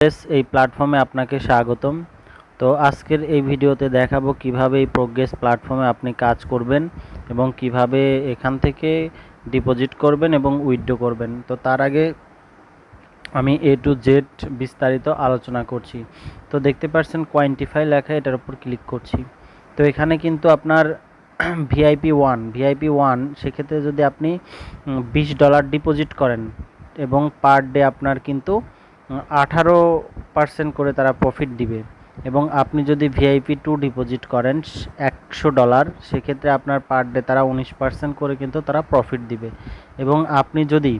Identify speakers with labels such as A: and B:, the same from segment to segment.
A: এই প্ল্যাটফর্মে আপনাকে স্বাগতম। তো আজকের এই ভিডিওতে দেখাবো কিভাবে এই প্রোগ্রেস প্ল্যাটফর্মে আপনি কাজ করবেন এবং কিভাবে এখান থেকে ডিপোজিট করবেন এবং উইথড্র করবেন। তো তার আগে আমি A to Z বিস্তারিত আলোচনা করছি। তো দেখতে পাচ্ছেন কোয়ান্টিফাই লেখা, এটার উপর ক্লিক করছি। তো এখানে কিন্তু আপনার VIP1 সেক্ষেত্রে যদি আপনি $20 ডিপোজিট করেন এবং পার ডে আপনার কিন্তু 18% করে তারা প্রফিট দিবে। এবং আপনি যদি VIP2 ডিপোজিট করেন $100, সেক্ষেত্রে আপনার পার ডে তারা 19% করে কিন্তু তারা প্রফিট দিবে। এবং আপনি যদি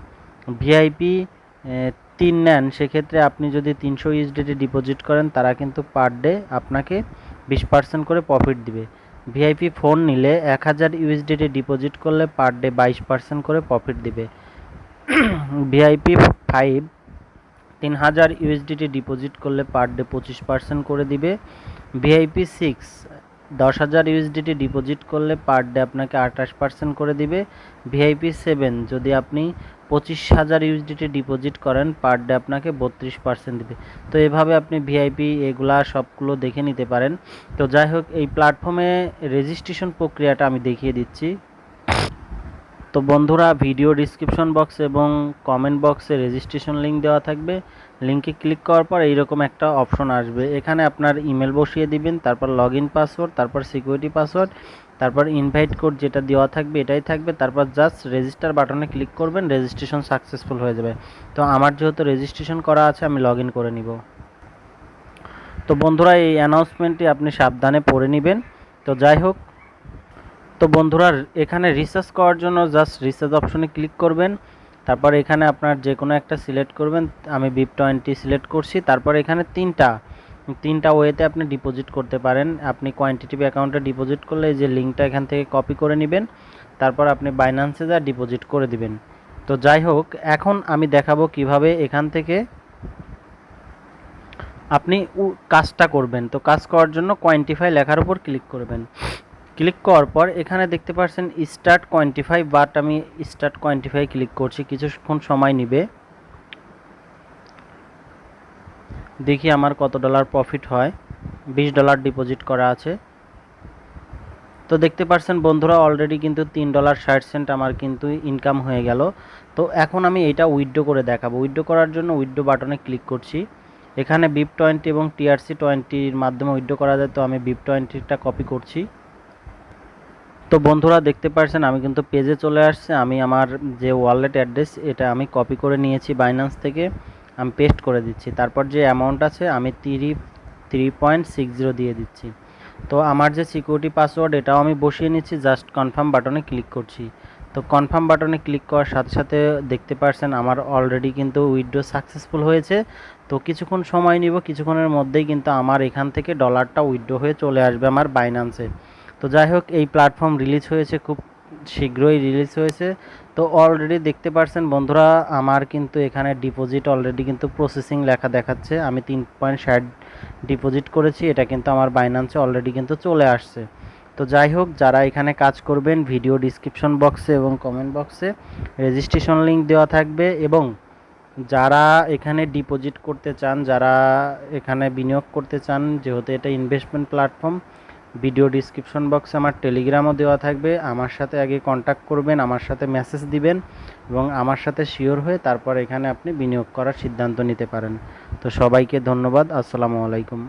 A: VIP3 নেন, সেক্ষেত্রে আপনি যদি 300 USDT ডিপোজিট করেন, তারা কিন্তু পার ডে আপনাকে 20% করে প্রফিট দিবে। VIP4 নিলে 1000 USDT ডিপোজিট করলে পার ডে 22% করে প্রফিট দিবে। VIP5 3000 USDT ডিপোজিট করলে পার ডে 25% করে দিবে। VIP6 10,000 USDT ডিপোজিট করলে পার ডে আপনাকে 28% করে দিবে। VIP7 যদি আপনি 25,000 USDT ডিপোজিট করেন, পার ডে আপনাকে 32% দিবে। তো এভাবে আপনি VIP এগুলা সবগুলো দেখে নিতে পারেন। তো যাই হোক, এই প্ল্যাটফর্মে রেজিস্ট্রেশন প্রক্রিয়াটা আমি দেখিয়ে দিচ্ছি। তো বন্ধুরা, ভিডিও ডিসক্রিপশন বক্স এবং কমেন্ট বক্সে রেজিস্ট্রেশন লিঙ্ক দেওয়া থাকবে। লিঙ্কে ক্লিক করার পর এইরকম একটা অপশন আসবে। এখানে আপনার ইমেল বসিয়ে দিবেন, তারপর লগইন পাসওয়ার্ড, তারপর সিকিউরিটি পাসওয়ার্ড, তারপর ইনভাইট কোড যেটা দেওয়া থাকবে এটাই থাকবে। তারপর জাস্ট রেজিস্টার বাটনে ক্লিক করবেন, রেজিস্ট্রেশন সাকসেসফুল হয়ে যাবে। তো আমার যেহেতু রেজিস্ট্রেশন করা আছে, আমি লগইন করে নিব। তো বন্ধুরা, এই অ্যানাউন্সমেন্টটি আপনি সাবধানে পড়ে নেবেন। তো যাই হোক, তো বন্ধুরা, এখানে রিসার্চ করার জন্য জাস্ট রিসার্চ অপশনে ক্লিক করবেন। তারপর এখানে আপনার যে কোনো একটা সিলেক্ট করবেন। আমি BIP20 সিলেক্ট করছি। তারপর এখানে তিনটা ওয়েতে আপনি ডিপোজিট করতে পারেন। আপনি কোয়ান্টিটিভ অ্যাকাউন্টে ডিপোজিট করলে এই যে লিঙ্কটা এখান থেকে কপি করে নেবেন, তারপর আপনি বাইন্যান্সে যা ডিপোজিট করে দিবেন। তো যাই হোক, এখন আমি দেখাবো কিভাবে এখান থেকে আপনি কাজটা করবেন। তো কাজ করার জন্য কোয়ান্টিফাই লেখার উপর ক্লিক করবেন। ক্লিক করার পর এখানে দেখতে পাচ্ছেন স্টার্ট কোয়ান্টিফাই, বাট আমি স্টার্ট কোয়ান্টিফাই ক্লিক করছি। কিছুক্ষণ সময় নেবে, দেখি আমার কত ডলার প্রফিট হয়। $20 ডিপোজিট করা আছে। তো দেখতে পাচ্ছেন বন্ধুরা, অলরেডি কিন্তু $3.60 আমার কিন্তু ইনকাম হয়ে গেল। তো এখন আমি এটা উইথড্র করে দেখাবো। উইথড্র করার জন্য উইথড্র বাটনে ক্লিক করছি। এখানে BIP20 এবং TRC20 মাধ্যমে উইথড্র করা যায়। তো আমি BIP20টা কপি করছি। তো বন্ধুরা, দেখতে পাচ্ছেন আমি কিন্তু পেজে চলে আসছে। আমি আমার যে ওয়ালেট অ্যাড্রেস এটা আমি কপি করে নিয়েছি বাইন্যান্স থেকে, আমি পেস্ট করে দিচ্ছি। তারপর যে অ্যামাউন্ট আছে আমি 3.60 দিয়ে দিচ্ছি। তো আমার যে সিকিউরিটি পাসওয়ার্ড এটাও আমি বসিয়ে নিচ্ছি। জাস্ট কনফার্ম বাটনে ক্লিক করছি। তো কনফার্ম বাটনে ক্লিক করার সাথে সাথে দেখতে পাচ্ছেন আমার অলরেডি কিন্তু উইথড্র সাকসেসফুল হয়েছে। তো কিছুক্ষণ সময় নিব, কিছুক্ষণের মধ্যেই কিন্তু আমার এখান থেকে ডলারটা উইথড্র হয়ে চলে আসবে আমার বাইন্যান্সে। তো যাই হোক, এই প্ল্যাটফর্ম রিলিজ হয়েছে, খুব শীঘ্রই রিলিজ হয়েছে। তো অলরেডি দেখতে পাচ্ছেন বন্ধুরা, আমার কিন্তু এখানে ডিপোজিট অলরেডি কিন্তু প্রসেসিং লেখা দেখাচ্ছে। আমি 3.60 ডিপোজিট করেছি, এটা কিন্তু আমার বাইন্যান্সে অলরেডি কিন্তু চলে আসছে। তো যাই হোক, যারা এখানে কাজ করবেন, ভিডিও ডিসক্রিপশন বক্সে এবং কমেন্ট বক্সে রেজিস্ট্রেশন লিঙ্ক দেওয়া থাকবে। এবং যারা এখানে ডিপোজিট করতে চান, যারা এখানে বিনিয়োগ করতে চান, যেহেতু এটা ইনভেস্টমেন্ট প্ল্যাটফর্ম, ভিডিও ডিসক্রিপশন বক্সে আমার টেলিগ্রামও দেওয়া থাকবে। আমার সাথে আগে কন্ট্যাক্ট করবেন, আমার সাথে মেসেজ দিবেন এবং আমার সাথে শিওর হয়ে তারপর এখানে আপনি বিনিয়োগ করার সিদ্ধান্ত নিতে পারেন। তো সবাইকে ধন্যবাদ। আসসালামু আলাইকুম।